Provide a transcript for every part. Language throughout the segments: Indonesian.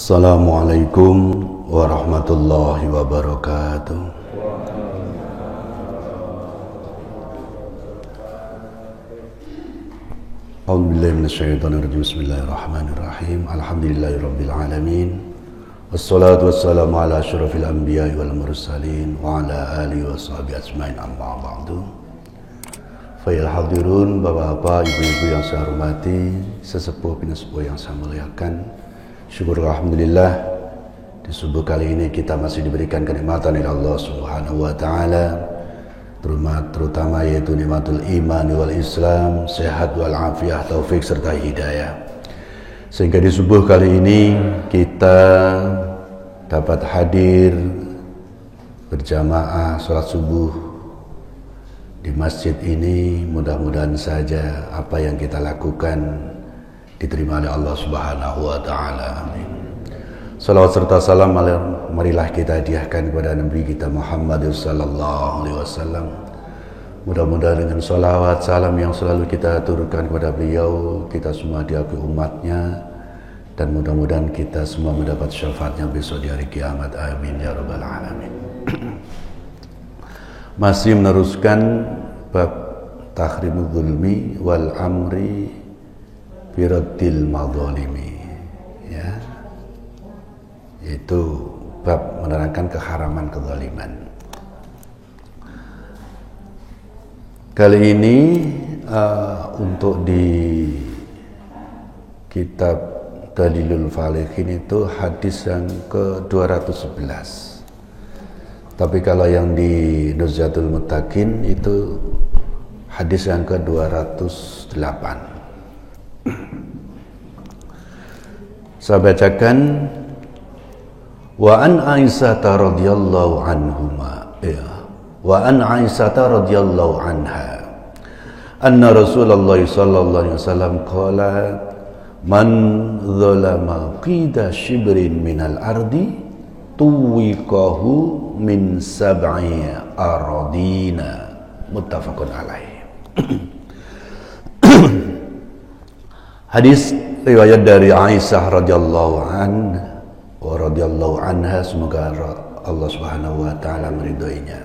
Assalamualaikum warahmatullahi wabarakatuh. A'udzubillahi minasyaitonirrajim. Bismillahirrahmanirrahim. Alhamdulillahirabbil alamin. Wassalatu wassalamu ala asyrafil anbiya'i wal mursalin wa ala alihi washabihi ajmain, amma ba'du. Fayal hadirun, bapak-bapak, ibu-ibu yang saya hormati, sesepuh pinesepuh yang saya muliakan. Syukur alhamdulillah, di subuh kali ini kita masih diberikan kenikmatan oleh Allah Subhanahu wa taala, terutama yaitu nikmatul iman wal Islam, sehat wal afiah, taufik serta hidayah. Sehingga di subuh kali ini kita dapat hadir berjamaah salat subuh di masjid ini. Mudah-mudahan saja apa yang kita lakukan diterima oleh Allah Subhanahu wa taala. Amin. Salawat serta salam marilah kita hadiahkan kepada Nabi kita Muhammad sallallahu alaihi wasallam. Mudah-mudahan dengan salawat salam yang selalu kita aturkan kepada beliau, kita semua diakui umatnya, dan mudah-mudahan kita semua mendapat syafaatnya besok di hari kiamat. Amin ya rabbal alamin. Masih meneruskan bab tahrimul zulmi wal amri biraddil madzalimi, ya, itu bab menerangkan keharaman kezaliman. Kali ini untuk di kitab Dalilul Falihin itu hadis yang ke-211. Tapi kalau yang di Nuzhatul Muttaqin itu hadis yang ke-208. Saya bacakan. Wa an Aisyah radhiyallahu anhuma, ya. Wa an Aisyah radhiyallahu anha anna Rasulullah sallallahu alaihi wasallam qala man zalama qida shibrin minal ardi tuwiqahu min sab'i aradina, muttafaqun alaih. Hadis riwayat dari Aisyah radhiyallahu anha, semoga Allah Subhanahu wa taala meridhoinya,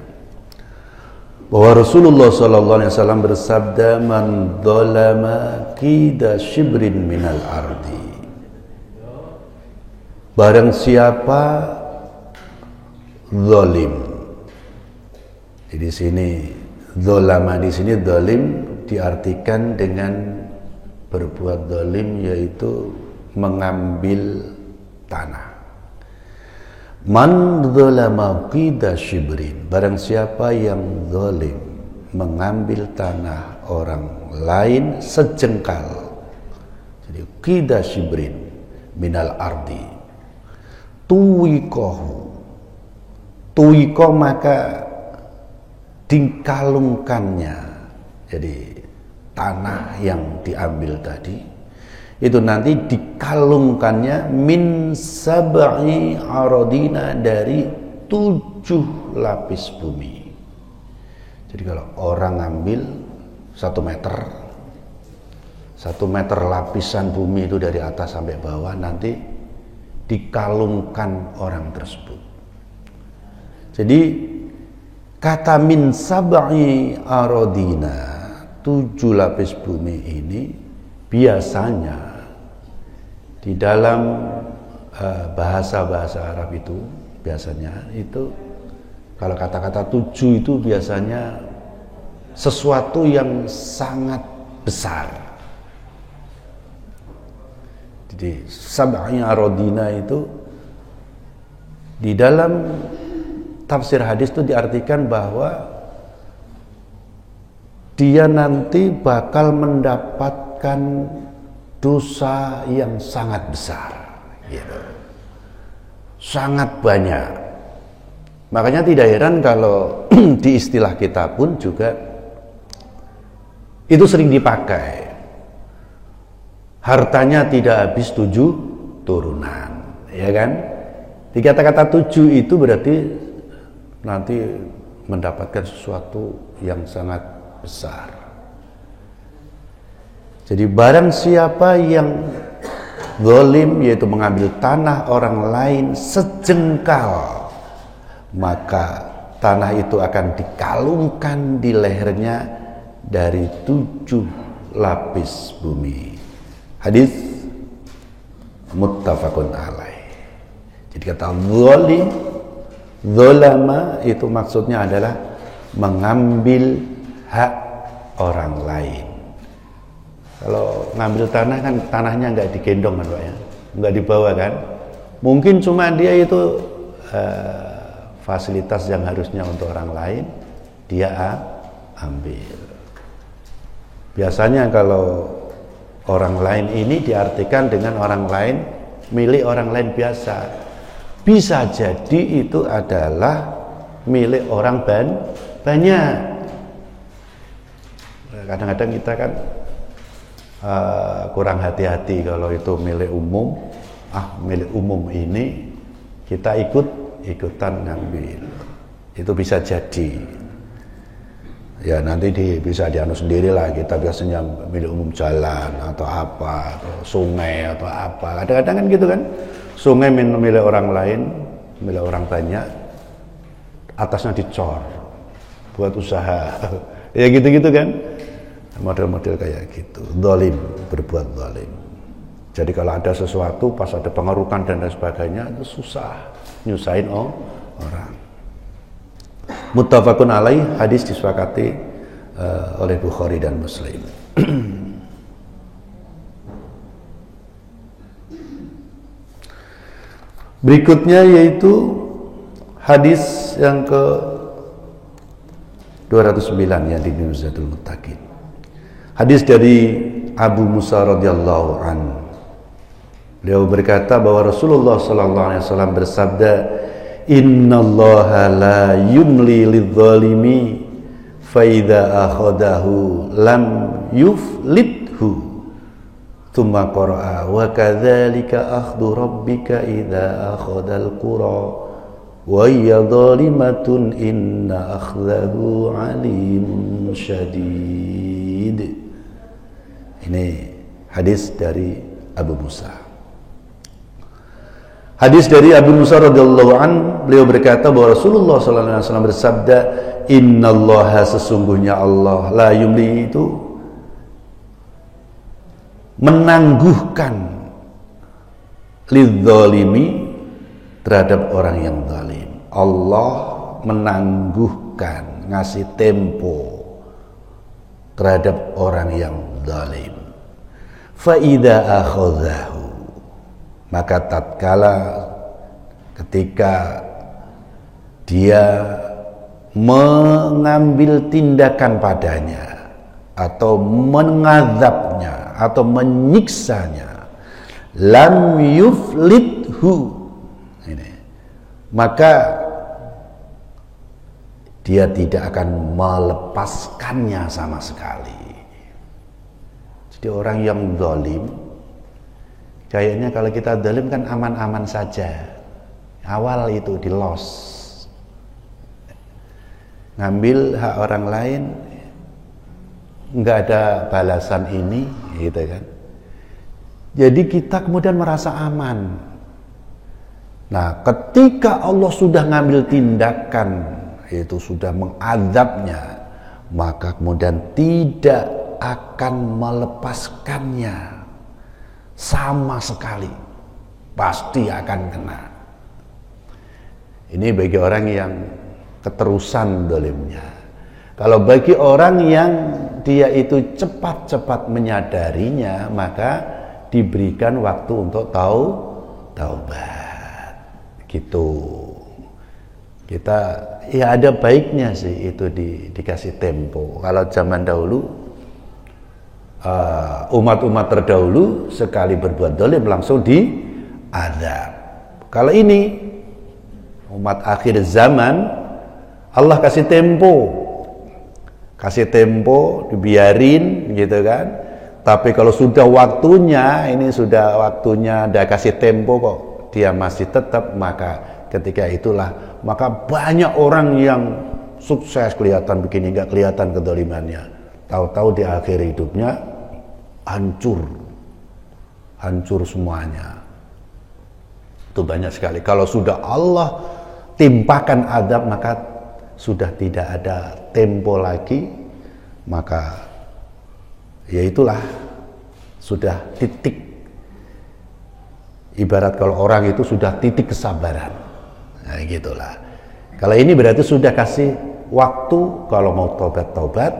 bahwa Rasulullah sallallahu alaihi wasallam bersabda, man dzalama qida shibrin minal ardi, barang siapa zalim. Di sini dzalama, di sini zalim diartikan dengan berbuat zalim, yaitu mengambil tanah. Man dzalama qida shibrin, barang siapa yang zalim mengambil tanah orang lain sejengkal. Jadi qida shibrin minal ardi tuwiqahu, tuwiqah maka dikalungkannya. Jadi tanah yang diambil tadi itu nanti dikalungkannya min sab'i aradina, dari 7 lapis bumi. Jadi kalau orang ngambil 1 meter lapisan bumi itu dari atas sampai bawah, nanti dikalungkan orang tersebut. Jadi kata min sab'i aradina, 7 lapis bumi ini biasanya di dalam bahasa-bahasa Arab itu biasanya itu kalau kata-kata 7 itu biasanya sesuatu yang sangat besar. Jadi sab'i aradina itu di dalam tafsir hadis itu diartikan bahwa dia nanti bakal mendapatkan dosa yang sangat besar, gitu. Sangat banyak. Makanya tidak heran kalau di istilah kita pun juga itu sering dipakai. Hartanya tidak habis 7 turunan, ya kan? Di kata-kata 7 itu berarti nanti mendapatkan sesuatu yang sangat besar. Jadi barang siapa yang zalim yaitu mengambil tanah orang lain sejengkal, maka tanah itu akan dikalungkan di lehernya dari 7 lapis bumi. Hadis muttafaqun alaih. Jadi kata zalim, zalama itu maksudnya adalah mengambil hak orang lain. Kalau ngambil tanah kan tanahnya nggak digendong kan Pak ya, nggak dibawa kan. Mungkin cuma dia itu fasilitas yang harusnya untuk orang lain dia ambil. Biasanya kalau orang lain ini diartikan dengan orang lain, milik orang lain biasa. Bisa jadi itu adalah milik orang banyak. Kadang-kadang kita kan kurang hati-hati kalau itu milik umum. Milik umum ini kita ikutan ngambil. Itu bisa jadi. Ya nanti bisa dianu sendirilah. Kita biasanya milik umum jalan atau apa, atau sungai atau apa. Kadang-kadang kan gitu kan. Sungai milik orang lain, milik orang banyak, atasnya dicor buat usaha. Ya gitu-gitu kan. Model-model kayak gitu, zalim, berbuat zalim. Jadi kalau ada sesuatu, pas ada pengerukan dan lain sebagainya, itu susah, nyusahin orang. Muttafaqun alaih, hadis disepakati oleh Bukhari dan Muslim. Berikutnya yaitu hadis yang ke 209 yang di Nuzatul Muttaqin. Hadis dari Abu Musa radhiyallahu anhu. Beliau berkata bahwa Rasulullah sallallahu alaihi wasallam bersabda, "Innallaha la yumli lidh-dhalimi fa idza akhadahu lam yuflithu." Tsumma qara'a wa kadzalika akhdhu rabbika idza akhadhal qura wa hiya dhalimatun inna akhdahu alimun syadid. Ini hadis dari Abu Musa. Hadis dari Abu Musa radhiyallahu an, beliau berkata bahwa Rasulullah sallallahu alaihi wasallam bersabda, "Innallaha sesungguhnya Allah la yumli itu menangguhkan lidzalimi terhadap orang yang zalim." Allah menangguhkan, ngasih tempo terhadap orang yang zalim. Fa idza akhadhahu, maka tatkala ketika dia mengambil tindakan padanya atau mengazabnya atau menyiksanya, lam yuflithu, maka dia tidak akan melepaskannya sama sekali. Jadi orang yang zalim, kayaknya kalau kita zalim kan aman-aman saja. Awal itu di los, ngambil hak orang lain, nggak ada balasan ini, gitu kan. Jadi kita kemudian merasa aman. Nah, ketika Allah sudah ngambil tindakan, itu sudah mengadabnya, maka kemudian tidak akan melepaskannya sama sekali, pasti akan kena. Ini bagi orang yang keterusan zalimnya. Kalau bagi orang yang dia itu cepat-cepat menyadarinya, maka diberikan waktu untuk taubat. Gitu. Kita ya ada baiknya sih itu dikasih tempo. Kalau zaman dahulu umat-umat terdahulu sekali berbuat zalim langsung diazab. Kalau ini umat akhir zaman, Allah kasih tempo, dibiarin gitu kan. Tapi kalau sudah waktunya, ini sudah waktunya, dia kasih tempo kok dia masih tetap, maka ketika itulah maka banyak orang yang sukses kelihatan begini, nggak kelihatan kezalimannya. Tahu-tahu di akhir hidupnya hancur hancur semuanya. Itu banyak sekali. Kalau sudah Allah timpakan azab, maka sudah tidak ada tempo lagi, maka ya itulah sudah titik. Ibarat kalau orang itu sudah titik kesabaran, nah gitulah. Kalau ini berarti sudah kasih waktu, kalau mau tobat,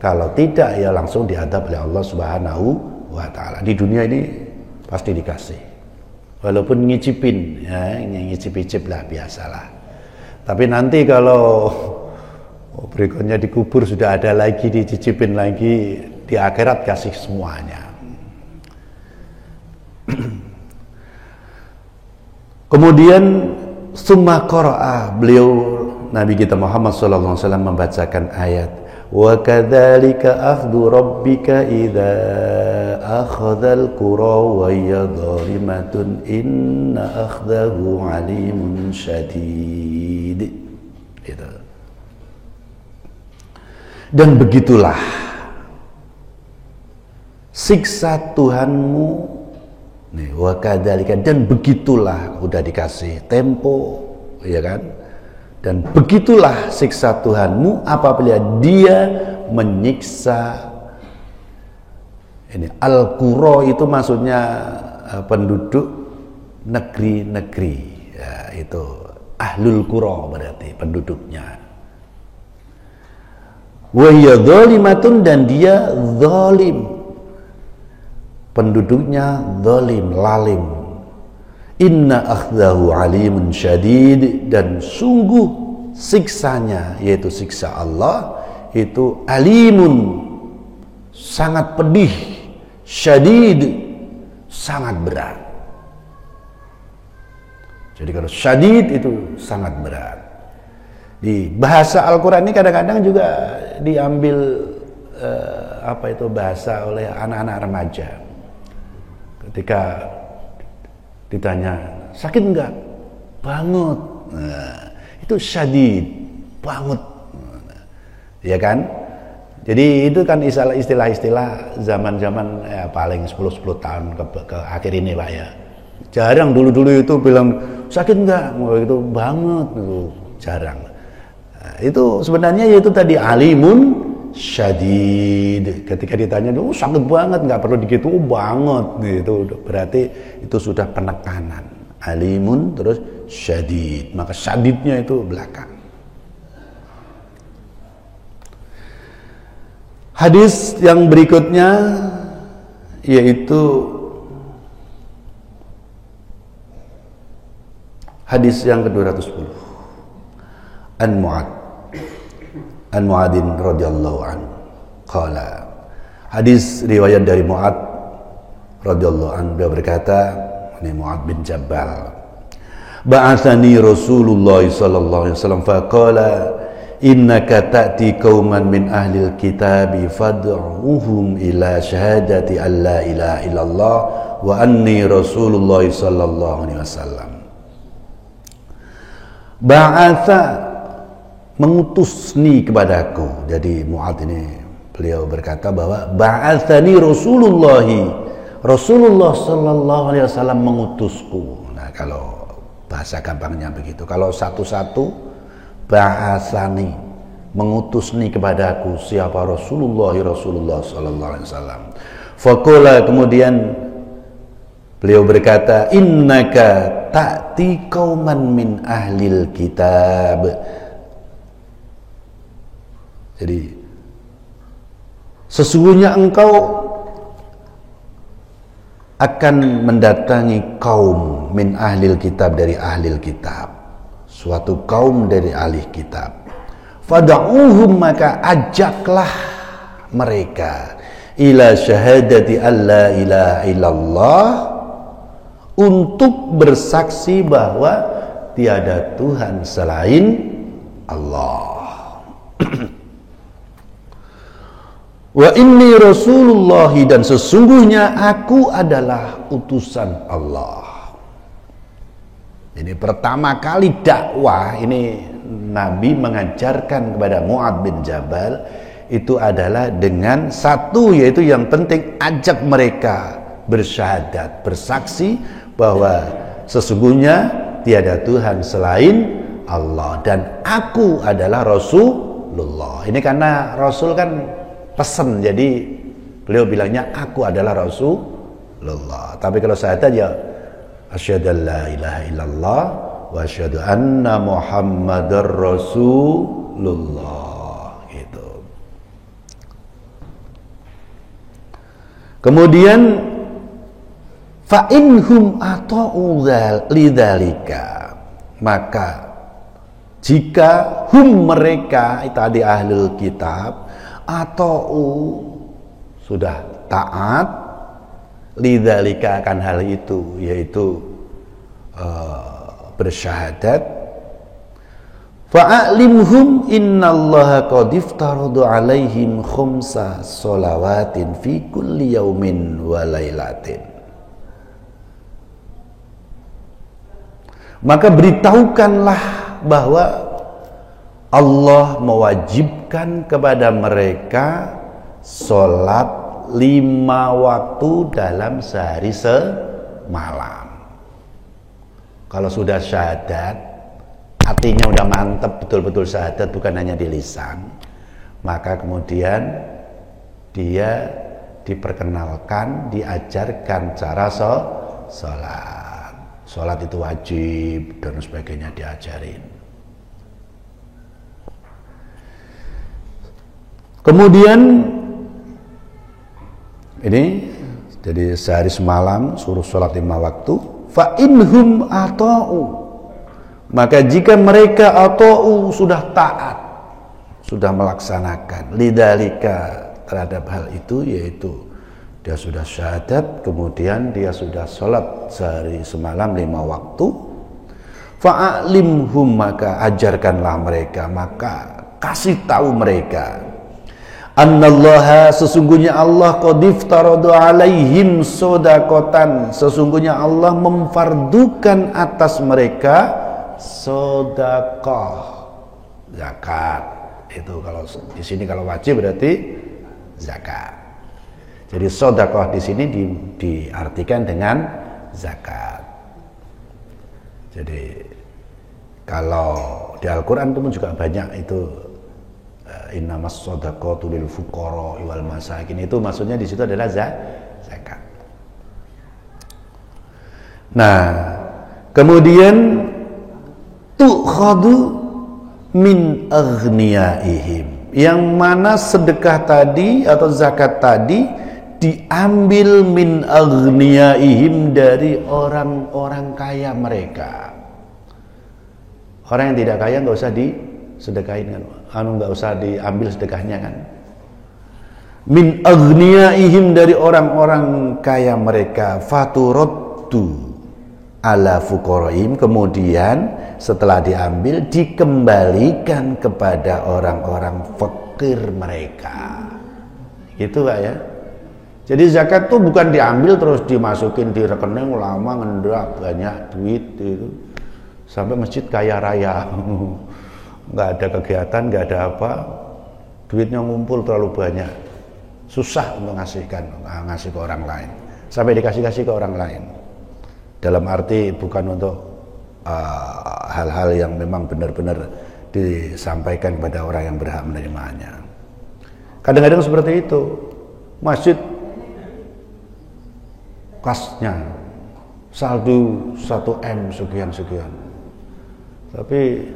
kalau tidak ya langsung diadab oleh Allah Subhanahu wa Ta'ala. Di dunia ini pasti dikasih, walaupun ngicipin, ya ngicip-icip lah, biasalah. Tapi nanti kalau berikutnya dikubur sudah ada lagi, dicicipin lagi, di akhirat kasih semuanya. Kemudian summa qara'a, beliau Nabi kita Muhammad sallallahu alaihi wasallam membacakan ayat wa kadzalika akhdhu rabbika idza akhadzal qura wa hiya dhalimatun inna akhdahu alimun syadid. Gitu. Dan begitulah siksa Tuhanmu. Nih, wa kadzalika, dan begitulah, udah dikasih tempo, ya kan? Dan begitulah siksa Tuhanmu apabila dia menyiksa ini. Al-Qura itu maksudnya penduduk negeri-negeri, ya, itu Ahlul Qura berarti penduduknya. Wa hiya dzalimatun, dan dia zalim, penduduknya zalim, lalim. Inna akhdahu alimun syadid, dan sungguh siksanya, yaitu siksa Allah itu alimun, sangat pedih, syadid, sangat berat. Jadi kalau syadid itu sangat berat. Di bahasa Al-Quran ini kadang-kadang juga diambil bahasa oleh anak-anak remaja. Ketika ditanya, sakit enggak? Banget. Nah, itu syadid, banget. Ya kan? Jadi itu kan istilah-istilah zaman-zaman ya, paling 10 tahun ke akhir ini Pak ya. Jarang dulu-dulu itu bilang sakit enggak? Itu banget, itu jarang. Nah, itu sebenarnya yaitu tadi alimun syadid. Ketika ditanya, sakit banget, nggak perlu digitu, banget, gitu. Berarti itu sudah penekanan. Alimun terus syadid. Maka syadidnya itu belakang. Hadis yang berikutnya yaitu hadis yang ke-210. An Mu'adin radhiyallahu anhu qala, hadis riwayat dari Mu'ad radhiyallahu anhu, dia berkata, ini Mu'ad bin Jabal, ba'athani Rasulullah sallallahu alaihi wasallam faqala innaka ta'ti qauman min ahlil kitabi fad'uhum ila syahadati an la ilaha illallah wa anni Rasulullah sallallahu alaihi wasallam. Ba'atha, mengutusni kepadaku. Jadi Mu'ad ini beliau berkata bahwa ba'athani Rasulullah sallallahu alaihi wasallam mengutusku. Nah, kalau bahasa gampangnya begitu. Kalau satu-satu, ba'athani, mengutusni kepadaku siapa? Rasulullah sallallahu alaihi wasallam. Faqala, kemudian beliau berkata, innaka ta'ti qauman min ahlil kitab. Jadi sesungguhnya engkau akan mendatangi kaum min ahlil kitab, dari ahlil kitab, suatu kaum dari ahli kitab. Fad'uhum, maka ajaklah mereka, ila syahadati alla ilaha illallah, untuk bersaksi bahwa tiada Tuhan selain Allah. Wa inni Rasulullah, dan sesungguhnya aku adalah utusan Allah. Jadi pertama kali dakwah ini Nabi mengajarkan kepada Mu'ad bin Jabal itu adalah dengan satu, yaitu yang penting ajak mereka bersyahadat, bersaksi bahwa sesungguhnya tiada Tuhan selain Allah dan aku adalah Rasulullah. Ini karena Rasul kan pesan, jadi beliau bilangnya aku adalah Rasulullah. Tapi kalau syahadat ya asyhadu an la ilaha illallah wa asyhadu anna Muhammadar Rasulullah gitu. Kemudian fa inhum ata'u lidzalika, maka jika hum mereka tadi ahlul kitab ata'u sudah taat lidzalika akan hal itu, yaitu bersyahadat, fa'alimhum innallaha qad iftarada alaihim khumsa sholawatin fi kulli yaumin wa lailatin. Maka beritahukanlah bahwa Allah mewajibkan kepada mereka sholat 5 waktu dalam sehari semalam. Kalau sudah syahadat, hatinya udah mantap, betul-betul syahadat, bukan hanya di lisan, maka kemudian dia diperkenalkan, diajarkan cara sholat. Sholat itu wajib dan sebagainya diajarin. Kemudian ini jadi sehari semalam suruh sholat 5 waktu. Fa inhum ata'u, maka jika mereka ata'u sudah taat, sudah melaksanakan lidzalika terhadap hal itu, yaitu dia sudah syahadat, kemudian dia sudah sholat sehari semalam 5 waktu, fa'alimhum, maka ajarkanlah mereka, maka kasih tahu mereka, annallaha, sesungguhnya Allah qad iftarada alaihim shadaqatan, sesungguhnya Allah memfardukan atas mereka sedekah, zakat. Itu kalau di sini kalau wajib berarti zakat. Jadi sedekah di sini diartikan dengan zakat. Jadi kalau di Al-Qur'an itu pun juga banyak itu innamas shadaqatu lil fuqara wal masakin, itu maksudnya di situ adalah zakat. Nah, kemudian tu'khadu min aghniyaihim, yang mana sedekah tadi atau zakat tadi diambil min aghniyaihim, dari orang-orang kaya mereka. Orang yang tidak kaya nggak usah disedekahin kan, nggak usah diambil sedekahnya kan. Min aghniyaihim, dari orang-orang kaya mereka, faturaddu ala fuqaraihim, kemudian setelah diambil dikembalikan kepada orang-orang fakir mereka. Gitu Pak ya. Jadi zakat tuh bukan diambil terus dimasukin di rekening, lama ngendrak banyak duit itu sampai masjid kaya raya. Nggak ada kegiatan, nggak ada apa, duitnya ngumpul terlalu banyak, susah untuk ngasih ke orang lain, sampai dikasih ke orang lain. Dalam arti bukan untuk hal-hal yang memang benar-benar disampaikan kepada orang yang berhak menerimanya. Kadang-kadang seperti itu, masjid kasnya saldo 1M sekian-sekian, tapi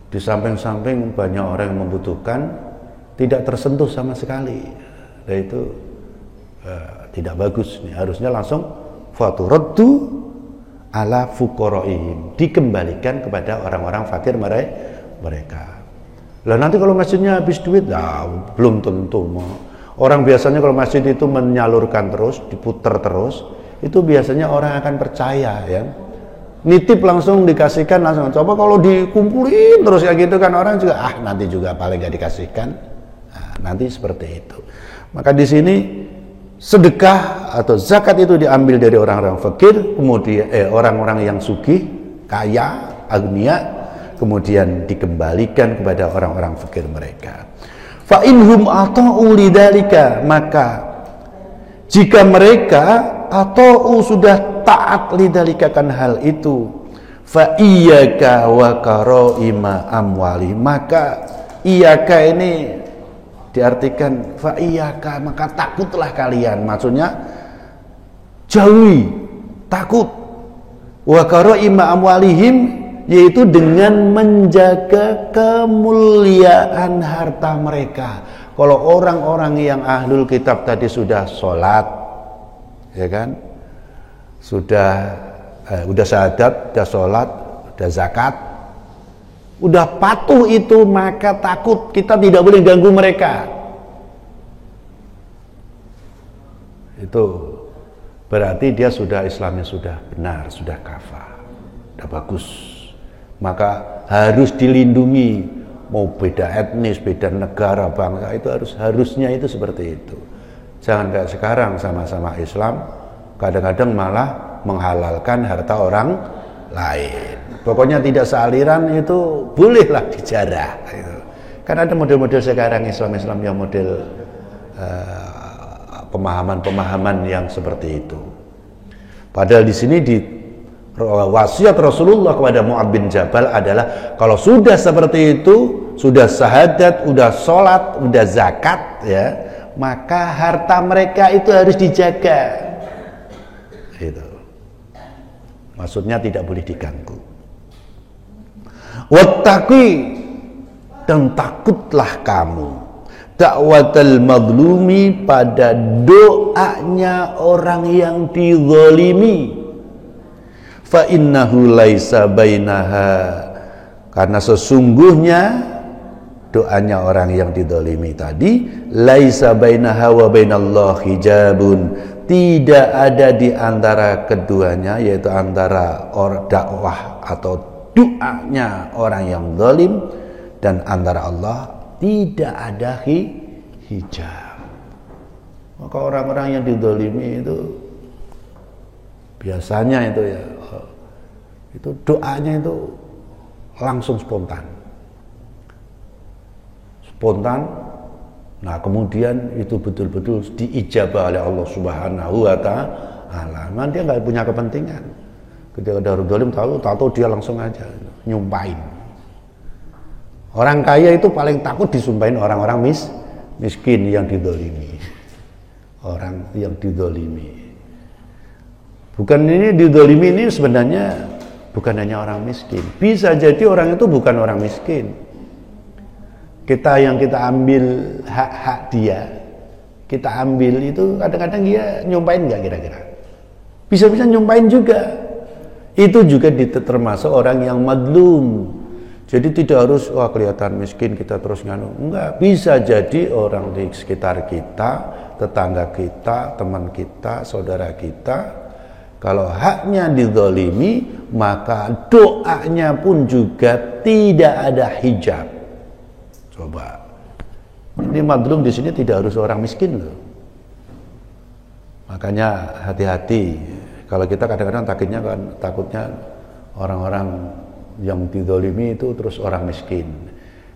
di samping-samping banyak orang yang membutuhkan, tidak tersentuh sama sekali. Dan itu tidak bagus nih. Harusnya langsung faturaddu ala fuqaraihim, dikembalikan kepada orang-orang fakir mereka. Lah nanti kalau masjidnya habis duit, belum tentu. Orang biasanya kalau masjid itu menyalurkan terus, diputer terus, itu biasanya orang akan percaya ya. Nitip langsung dikasihkan langsung. Coba kalau dikumpulin terus ya gitu kan, orang juga nanti juga paling gak dikasihkan. Nanti seperti itu. Maka di sini sedekah atau zakat itu diambil dari orang-orang fakir, kemudian orang-orang yang sugih, kaya, agnia, kemudian dikembalikan kepada orang-orang fakir mereka. Fa inhum ata'u lidzalika, maka Jika mereka atau sudah taat lidalikakan hal itu, fa iyyaka wa karaima amwali, maka iyyaka ini diartikan fa iyyaka, maka takutlah kalian, maksudnya jauhi, takut, wa karaima amwalihim, yaitu dengan menjaga kemuliaan harta mereka. Kalau orang-orang yang ahlul kitab tadi sudah sholat, ya kan, sudah syahadat, sudah sholat, sudah zakat, udah patuh itu, maka takut, kita tidak boleh ganggu mereka. Itu berarti dia sudah, Islamnya sudah benar, sudah kafah, sudah bagus. Maka harus dilindungi. Mau beda etnis, beda negara, bangsa, itu harusnya itu seperti itu. Jangan kayak sekarang sama-sama Islam, kadang-kadang malah menghalalkan harta orang lain. Pokoknya tidak sealiran itu bolehlah dijarah. Gitu. Kan ada model-model sekarang Islam yang model pemahaman-pemahaman yang seperti itu. Padahal di sini di wasiat Rasulullah kepada Mu'adz bin Jabal adalah kalau sudah seperti itu, sudah syahadat, sudah sholat, sudah zakat, ya, maka harta mereka itu harus dijaga. Itu. Maksudnya tidak boleh diganggu. Wattaqi, dan takutlah kamu dakwatal mazlumi, pada doanya orang yang dizalimi. Fa innahu laisa bainaha, karena sesungguhnya doanya orang yang dizalimi tadi, laisa bainaha wa bainallahi hijabun, tidak ada di antara keduanya, yaitu antara dakwah atau doanya orang yang zalim dan antara Allah tidak ada hijab. Maka orang-orang yang dizalimi itu biasanya itu ya, itu doanya itu langsung spontan. Nah kemudian itu betul-betul diijabah oleh Allah Subhanahu wa Ta'ala. Nah, dia nggak punya kepentingan. Ketika ada orang zalim, tahu dia langsung aja nyumpahin. Orang kaya itu paling takut disumpahin orang-orang miskin yang dizalimi. Orang yang dizalimi. Bukan ini dizalimi ini sebenarnya bukan hanya orang miskin. Bisa jadi orang itu bukan orang miskin. Kita ambil hak-hak dia, kita ambil itu kadang-kadang dia nyumpahin nggak kira-kira? Bisa-bisa nyumpahin juga. Itu juga termasuk orang yang madlum. Jadi tidak harus kelihatan miskin kita terus nganu. Enggak, bisa jadi orang di sekitar kita, tetangga kita, teman kita, saudara kita, kalau haknya dizalimi, maka doanya pun juga tidak ada hijab. Coba, ini madlum di sini tidak harus orang miskin loh. Makanya hati-hati. Kalau kita kadang-kadang takutnya orang-orang yang dizalimi itu terus orang miskin.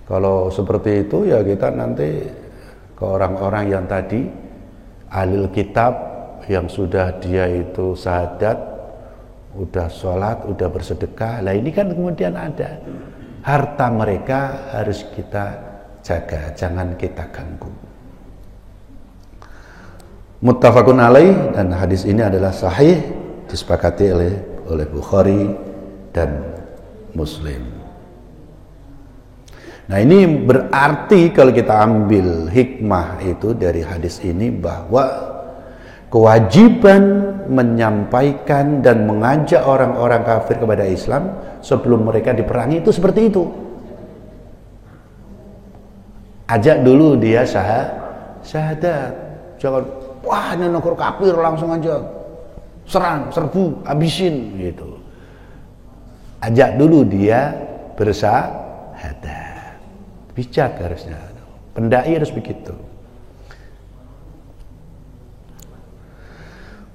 Kalau seperti itu ya kita nanti ke orang-orang yang tadi ahlul kitab, yang sudah dia itu syahadat, udah sholat, udah bersedekah. Lah ini kan kemudian ada harta mereka harus kita jaga, jangan kita ganggu. Muttafaqun alaih, dan hadis ini adalah sahih, disepakati oleh Bukhari dan Muslim. Nah ini berarti kalau kita ambil hikmah itu dari hadis ini, bahwa kewajiban menyampaikan dan mengajak orang-orang kafir kepada Islam sebelum mereka diperangi itu seperti itu. Ajak dulu dia syahadat. Jangan, wah ini negara kafir langsung aja serang, serbu, habisin gitu. Ajak dulu dia bersyahadat. Bijak harusnya. Pendai harus begitu.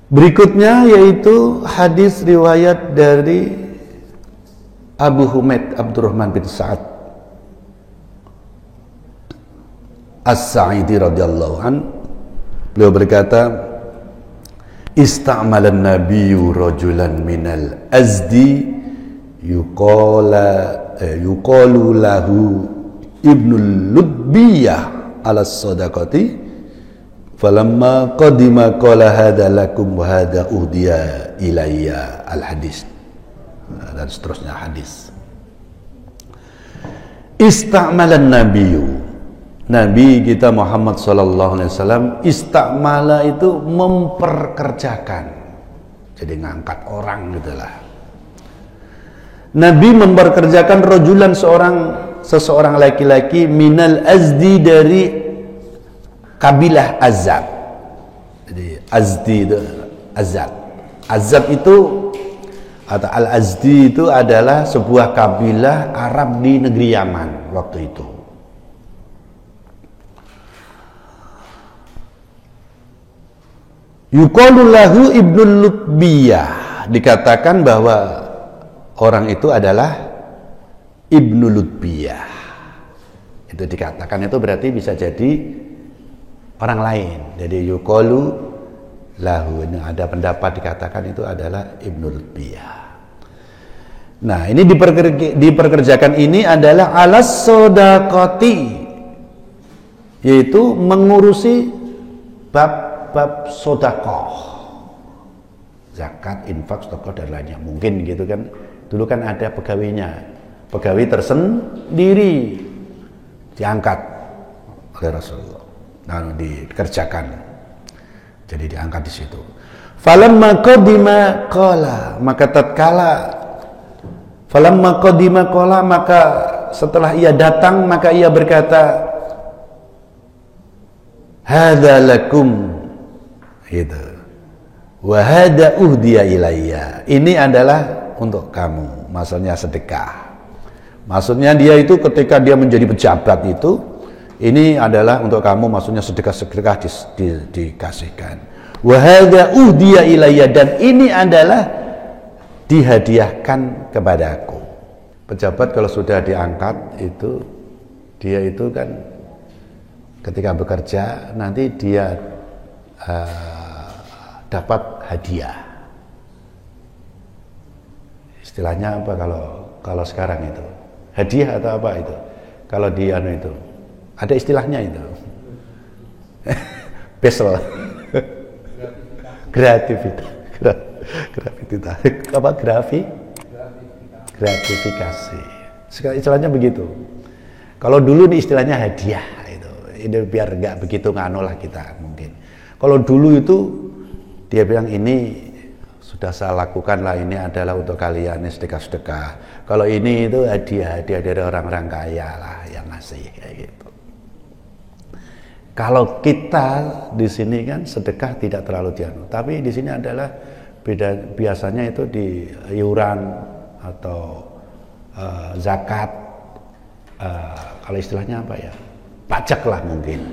Berikutnya yaitu hadis riwayat dari Abu Humaid Abdurrahman bin Sa'ad As-Sa'idi radhiyallahu an. Beliau berkata, Ista'malan nabiyyu rajulan minal azdi yuqalu lahu ibnul lutbiyah ala sadaqati falamma qadima qala hadza lakum wa hadza uhdiya ilayya al hadis, dan seterusnya hadis. Ista'malan nabiyyu, Nabi kita Muhammad sallallahu alaihi wasallam, istamala itu memperkerjakan, jadi ngangkat orang gitulah. Nabi memperkerjakan rojulan, seseorang laki-laki, minal azdi, dari kabilah Azab. Jadi azdi itu Azab. Azab itu atau al-azdi itu adalah sebuah kabilah Arab di negeri Yaman waktu itu. Yuqalu lahu ibnul lutbiyah, dikatakan bahwa orang itu adalah ibnu lutbiyah. Itu dikatakan, itu berarti bisa jadi orang lain. Jadi yuqalu lahu, ini ada pendapat dikatakan itu adalah ibnu lutbiyah. Nah, ini diperkerjakan ini adalah alas sodaqati, yaitu mengurusi bab sodakoh, zakat, infak, sedekah dan lainnya. Mungkin gitu kan. Dulu kan ada pegawainya, pegawai tersendiri diangkat oleh Rasulullah, lalu dikerjakan, jadi diangkat di situ. Falamma qadima qala, maka tatkala falamma qadima qala, maka setelah ia datang maka ia berkata, hadza lakum, gitu, wa hadza uhdiya ilayya, ini adalah untuk kamu, maksudnya sedekah. Maksudnya dia itu ketika dia menjadi pejabat itu, ini adalah untuk kamu, maksudnya sedekah-sedekah dikasihkan. Wa hadza uhdiya ilayya, dan ini adalah dihadiahkan kepadaku. Pejabat kalau sudah diangkat itu, dia itu kan ketika bekerja nanti dia dapat hadiah. Istilahnya apa kalau sekarang itu? Hadiah atau apa itu? Kalau di anu itu ada istilahnya itu. Besel. Gratifikasi. Apa gratifikasi. Sekarang istilahnya begitu. Kalau dulu ini istilahnya hadiah itu. Ini biar nggak begitu ngano lah kita mungkin. Kalau dulu itu dia bilang ini sudah saya lakukan lah, ini adalah untuk kalian, ini sedekah-sedekah. Kalau ini itu hadiah dari orang-orang kaya lah yang ngasih, kayak gitu. Kalau kita di sini kan sedekah tidak terlalu dianu, tapi di sini adalah beda, biasanya itu di iuran atau zakat, kalau istilahnya apa ya, pajak lah mungkin,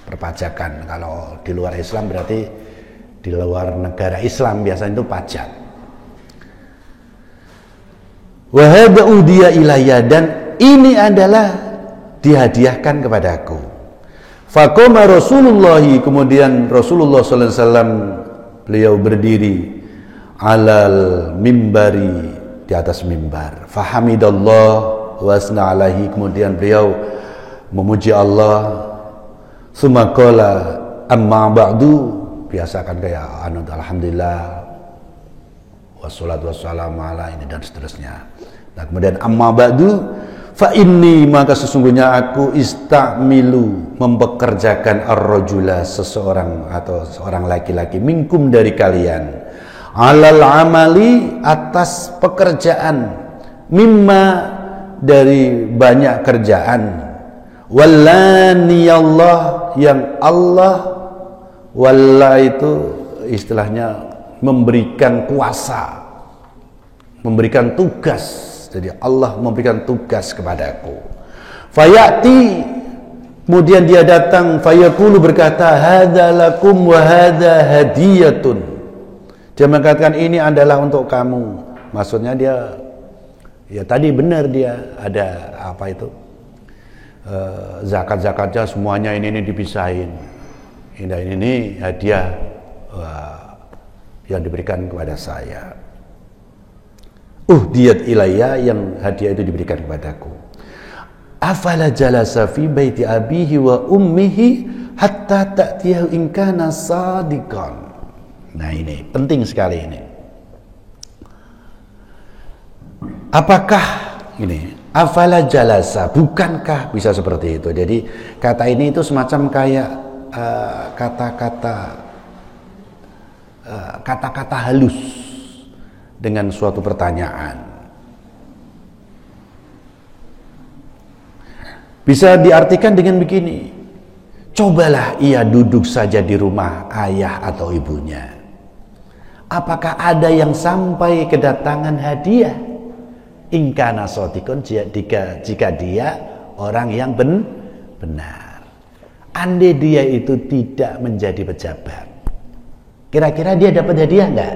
perpajakan. Kalau di luar Islam berarti di luar negara Islam biasanya itu pajak. Wa hadza udiya ilayya, dan ini adalah dihadiahkan kepadaku. Faqama Rasulullah, kemudian Rasulullah sallallahu alaihi wasallam beliau berdiri alal mimbari, di atas mimbar. Fahamidallah wa asna alaihi, kemudian beliau memuji Allah. Tsumma qala amma ba'du, biasa kan kayak alhamdulillah wassalatu wassalamu ala ini dan seterusnya. Nah, kemudian amma ba'du fa inni, maka sesungguhnya aku istamilu, mempekerjakan ar-rajula, seseorang atau seorang laki-laki, minkum dari kalian, alal amali, atas pekerjaan, mimma, dari banyak kerjaan, wallani Allah, yang Allah, walla itu istilahnya memberikan kuasa, memberikan tugas. Jadi Allah memberikan tugas kepadaku. Fayati, kemudian dia datang, fayaqulu, berkata, hadza lakum wa hadza hadiyatun. Dia mengatakan ini adalah untuk kamu. Maksudnya dia, ya tadi benar, dia ada apa itu, zakat-zakatnya semuanya ini dipisahin. Ini hadiah yang diberikan kepada saya. Diyat ilayya, yang hadiah itu diberikan kepadaku. Afala jalasa fi baiti abihi wa ummihi hatta ta'tiyahu in kana sadiqan. Nah, ini penting sekali ini. Apakah ini afala jalasa, bukankah bisa seperti itu? Jadi kata ini itu semacam kayak kata-kata halus dengan suatu pertanyaan. Bisa diartikan dengan begini: cobalah ia duduk saja di rumah ayah atau ibunya. Apakah ada yang sampai kedatangan hadiah? In kana shadiqan, jika dia orang yang benar. Andai dia itu tidak menjadi pejabat, kira-kira dia dapat hadiah enggak?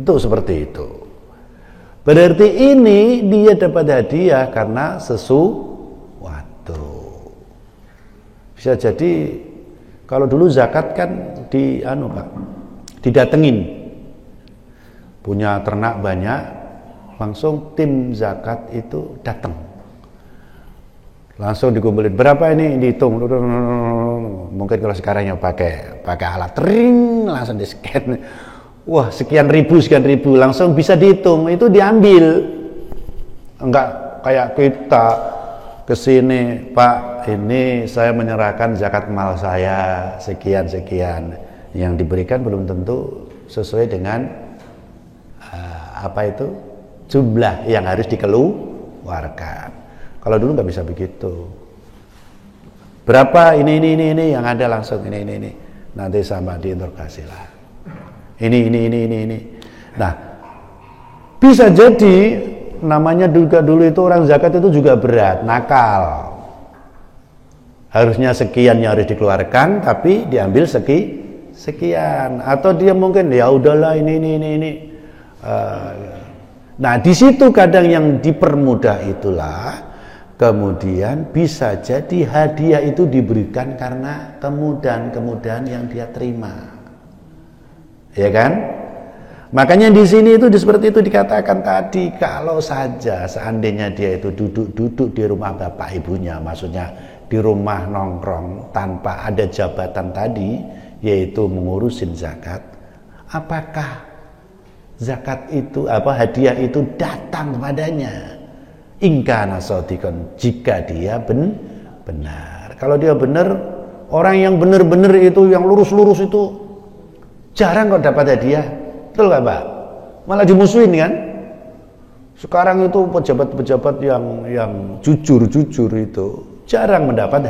Itu seperti itu. Berarti ini dia dapat hadiah karena sesuatu. Bisa jadi kalau dulu zakat kan didatengin. Punya ternak banyak, langsung tim zakat itu datang. Langsung dikumpulin, berapa ini, dihitung. Mungkin kalau sekarang yang pakai alat ring, langsung di-scan. Wah, sekian ribu, langsung bisa dihitung, itu diambil. Enggak kayak kita kesini, Pak, ini saya menyerahkan zakat mal saya sekian. Yang diberikan belum tentu sesuai dengan jumlah yang harus dikeluarkan. Kalau dulu nggak bisa begitu. Berapa ini yang ada langsung ini. Nanti sama diinterogasi lah. Ini. Nah, bisa jadi namanya juga dulu itu orang zakat itu juga berat, nakal. Harusnya sekian yang harus dikeluarkan, tapi diambil sekian. Atau dia mungkin ya udahlah ini. Nah, di situ kadang yang dipermudah itulah kemudian bisa jadi hadiah itu diberikan karena kemudahan yang dia terima, ya kan? Makanya di sini itu seperti itu dikatakan tadi, kalau saja seandainya dia itu duduk di rumah bapak ibunya, maksudnya di rumah nongkrong tanpa ada jabatan tadi, yaitu mengurusin zakat, apakah zakat itu hadiah itu datang kepadanya? In kana shadiqan, jika dia benar. Kalau dia benar, orang yang benar-benar itu, yang lurus-lurus itu jarang kok dapat hadiah. Betul nggak, Pak? Malah dimusuhin kan? Sekarang itu pejabat-pejabat yang jujur itu jarang mendapat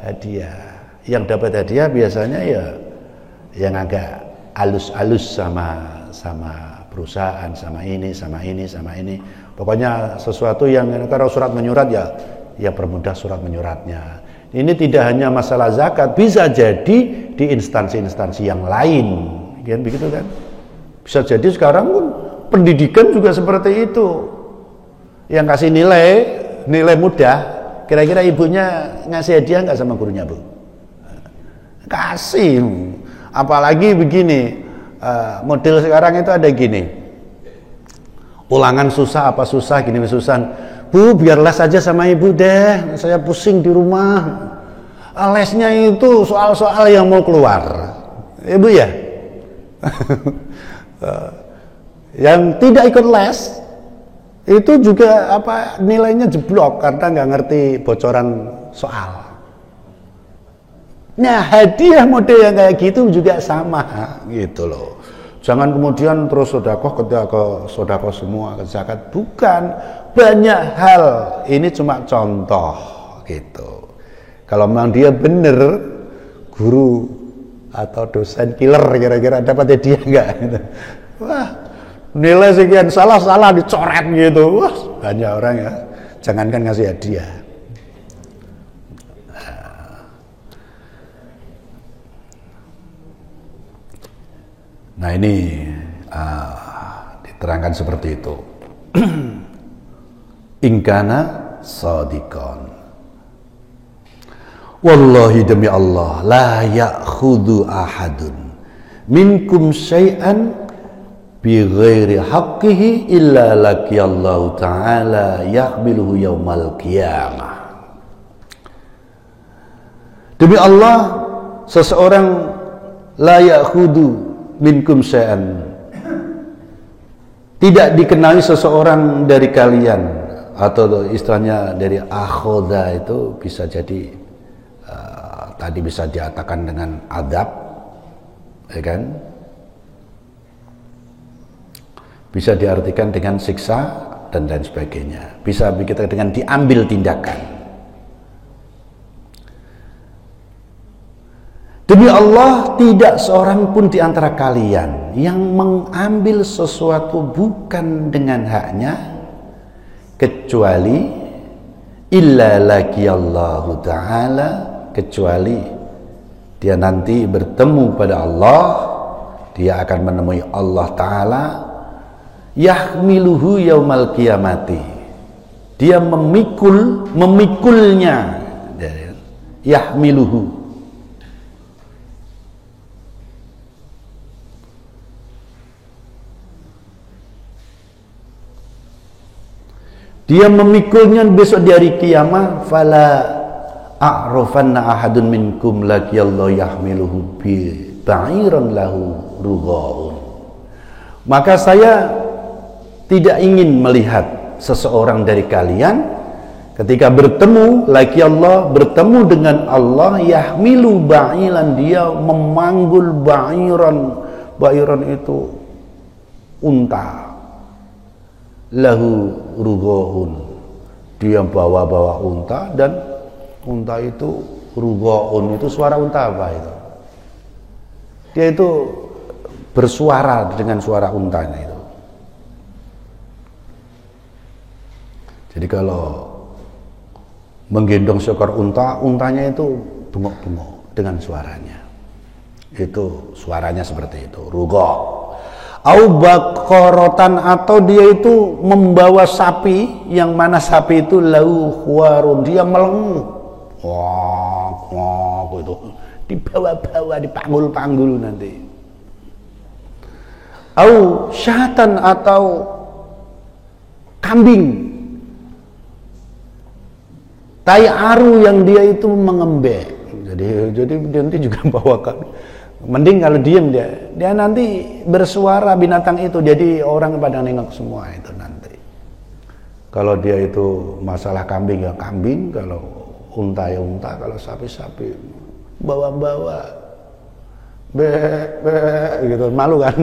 hadiah. Yang dapat hadiah biasanya ya yang agak alus-alus sama perusahaan, sama ini. Pokoknya sesuatu yang kalau surat menyurat ya permudah surat menyuratnya. Ini tidak hanya masalah zakat, bisa jadi di instansi-instansi yang lain, kan begitu kan? Bisa jadi sekarang pun pendidikan juga seperti itu. Yang kasih nilai mudah, kira-kira ibunya ngasih hadiah nggak sama gurunya, Bu? Kasih. Apalagi begini, model sekarang itu ada gini, ulangan susah apa susah gini, susah, Bu biar les aja sama ibu deh, saya pusing di rumah, lesnya itu soal-soal yang mau keluar, ibu ya. Yang tidak ikut les itu juga nilainya jeblok karena nggak ngerti bocoran soal. Nah, hadiah model yang kayak gitu juga sama gitu loh. Jangan kemudian terus sodako semua ke zakat, bukan. Banyak hal, ini cuma contoh gitu. Kalau memang dia bener guru atau dosen killer, kira-kira dapat hadiah enggak gitu. Wah, nilai sekian salah dicoret gitu. Wah, banyak orang ya, jangankan ngasih hadiah. Nah, ini diterangkan seperti itu. In kana shadiqan Wallahi demi Allah, la ya'khudhu ahadun minkum syai'an bi ghairi haqqihi illa laqiyallahu ta'ala yahmiluhu yaumal qiyamah. Demi Allah, seseorang la ya'khudhu minkum syai'an, tidak dikenali seseorang dari kalian, atau istilahnya dari akhoda itu bisa jadi tadi bisa diatakan dengan adab, ya kan? Bisa diartikan dengan siksa dan lain sebagainya. Bisa kita dengan diambil tindakan. Demi Allah, tidak seorang pun di antara kalian yang mengambil sesuatu bukan dengan haknya, kecuali illa laqiyallahu ta'ala, kecuali dia nanti bertemu pada Allah, dia akan menemui Allah Ta'ala, yahmiluhu yaumal qiyamati, dia memikulnya, yahmiluhu, dia memikulnya besok di hari kiamat. Fala a'rafanna ahadun minkum laqiyallahu yahmiluhu bi ba'iran lahu rughaun. Maka saya tidak ingin melihat seseorang dari kalian ketika bertemu laqiyallah, bertemu dengan Allah, yahmilu ba'ilan, dia memanggul ba'iran. Ba'iran itu unta, lahu rughaun, dia bawa unta, dan unta itu rughaun itu suara unta apa itu? Dia itu bersuara dengan suara untanya itu. Jadi kalau menggendong seekor unta, untanya itu bengok-bengok dengan suaranya. Itu suaranya seperti itu, rugha. Au baqaratan, atau dia itu membawa sapi, yang mana sapi itu lau khuwarun, dia melenguh. Wah, itu dibawa-bawa, dipanggul-panggul nanti. Au syatan, atau kambing, tai aru yang dia itu mengembek. Jadi nanti juga bawa kambing. Mending kalau diem dia nanti bersuara binatang itu, jadi orang pada nengok semua itu nanti. Kalau dia itu masalah kambing ya kambing, kalau unta ya unta, kalau sapi-sapi bawa-bawa gitu, malu kan?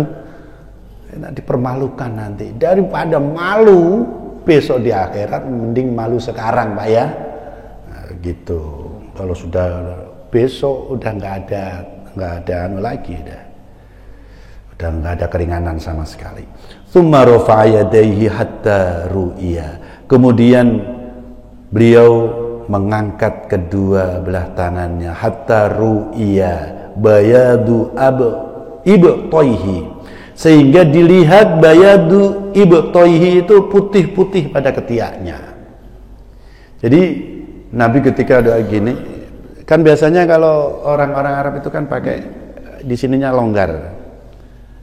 Dipermalukan nanti. Daripada malu besok di akhirat, mending malu sekarang Pak ya. Nah, gitu. Kalau sudah besok udah nggak ada anu lagi, udah nggak ada keringanan sama sekali. Tsumma rafa'a yadayhi hatta ru'iya. Kemudian beliau mengangkat kedua belah tangannya, hatta ru'iya bayadu ibtaihi, sehingga dilihat bayadu ibtaihi itu putih-putih pada ketiaknya. Jadi Nabi ketika doa gini, kan biasanya kalau orang-orang Arab itu kan pakai di sininya longgar.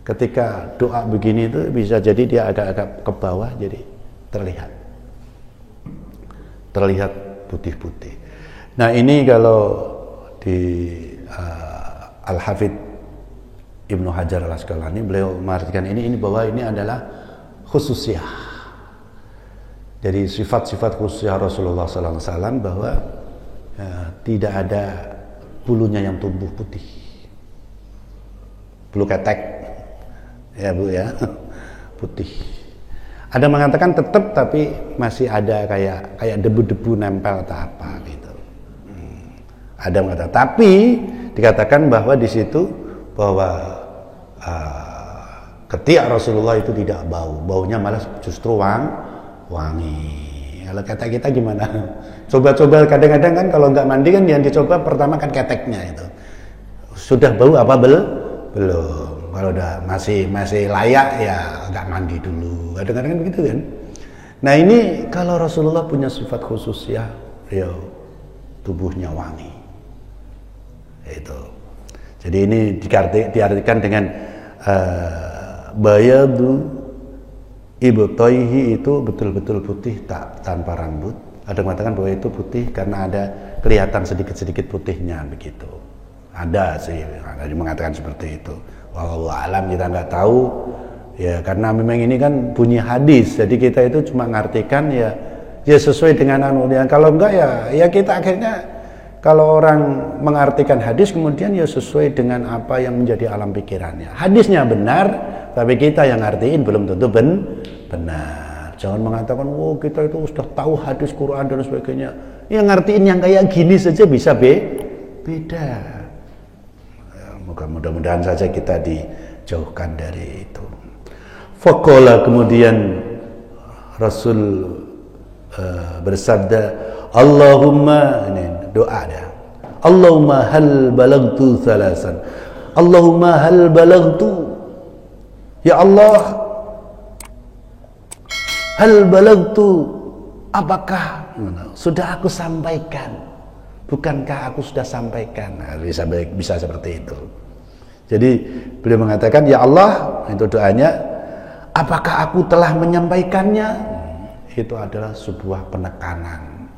Ketika doa begini itu bisa jadi dia agak-agak ke bawah, jadi terlihat putih-putih. Nah ini kalau di Al-Hafidh Ibnu Hajar Al-Asqalani, beliau mengartikan ini bahwa ini adalah khususiyah. Jadi sifat-sifat khususiyah Rasulullah SAW bahwa tidak ada bulunya yang tumbuh putih, bulu ketek ya Bu ya, putih. Ada mengatakan tetap tapi masih ada kayak debu-debu nempel atau apa gitu. Ada mengatakan, tapi dikatakan bahwa di situ bahwa ketiak Rasulullah itu tidak baunya malah justru wangi. Kalau kata kita gimana? Coba-coba kadang-kadang kan kalau nggak mandi kan yang dicoba pertama kan keteknya itu. Sudah bau apa belum? Kalau udah masih layak ya nggak mandi dulu. Kadang-kadang kan begitu kan. Nah ini kalau Rasulullah punya sifat khusus ya, tubuhnya wangi. Itu. Jadi ini diartikan dengan bayadu ibtoihi itu betul-betul putih tanpa rambut. Ada yang mengatakan bahwa itu putih karena ada kelihatan sedikit-sedikit putihnya begitu. Ada sih, ada yang mengatakan seperti itu. Wallahu alam, kita nggak tahu ya, karena memang ini kan bunyi hadis. Jadi kita itu cuma ngartikan ya sesuai dengan ya. Kalau enggak ya kita akhirnya kalau orang mengartikan hadis kemudian ya sesuai dengan apa yang menjadi alam pikirannya. Hadisnya benar, tapi kita yang ngartiin belum tentu benar. Jangan mengatakan, kita itu sudah tahu hadis Quran dan sebagainya. Yang ngartiin yang kayak gini saja bisa beda. Ya, mudah-mudahan saja kita dijauhkan dari itu. Faqala, kemudian Rasul bersabda, Allahumma, ini doa dah. Allahumma hal balagtu thalasan. Allahumma hal balagtu. Ya Allah, hal balagtu, apakah sudah aku sampaikan? Bukankah aku sudah sampaikan? Nah, bisa seperti itu. Jadi beliau mengatakan, ya Allah, itu doanya, apakah aku telah menyampaikannya? Itu adalah sebuah penekanan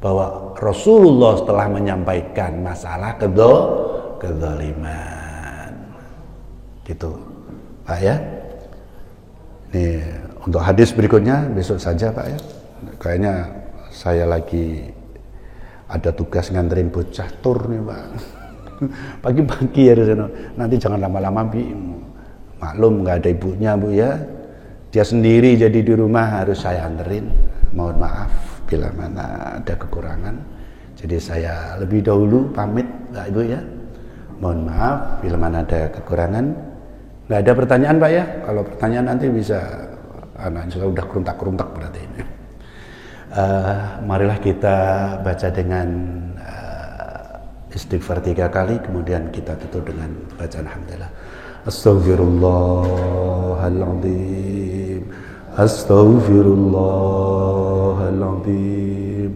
bahwa Rasulullah telah menyampaikan masalah kezaliman. Gitu, Pak ya. Nih, untuk hadis berikutnya besok saja Pak ya. Kayaknya saya lagi ada tugas nganterin bocah tur nih Pak. Pagi-pagi ya di sana. Nanti jangan lama-lama Bi. Maklum nggak ada ibunya Bu ya. Dia sendiri jadi di rumah harus saya anterin. Mohon maaf bila mana ada kekurangan. Jadi saya lebih dahulu pamit Pak Ibu ya. Mohon maaf bila mana ada kekurangan. Nggak ada pertanyaan Pak ya. Kalau pertanyaan nanti bisa anak sudah keruntak-keruntak berarti ini. Marilah kita baca dengan istighfar 3 kali, kemudian kita tutup dengan bacaan alhamdulillah. Astaghfirullahaladzim, astaghfirullahaladzim,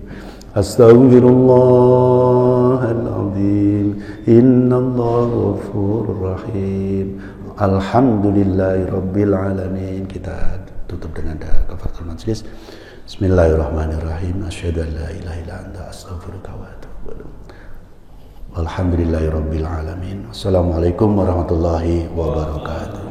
astaghfirullahaladzim, innallaha ghafurur rahim, alhamdulillahirabbil alamin. Kita tutup dengan kafaratul majlis. Bismillahirrahmanirrahim. Asyhadu an la ilaha illa anta astaghfiruka wa atubu ilaik. Alhamdulillahirabbil alamin. Assalamualaikum warahmatullahi wabarakatuh.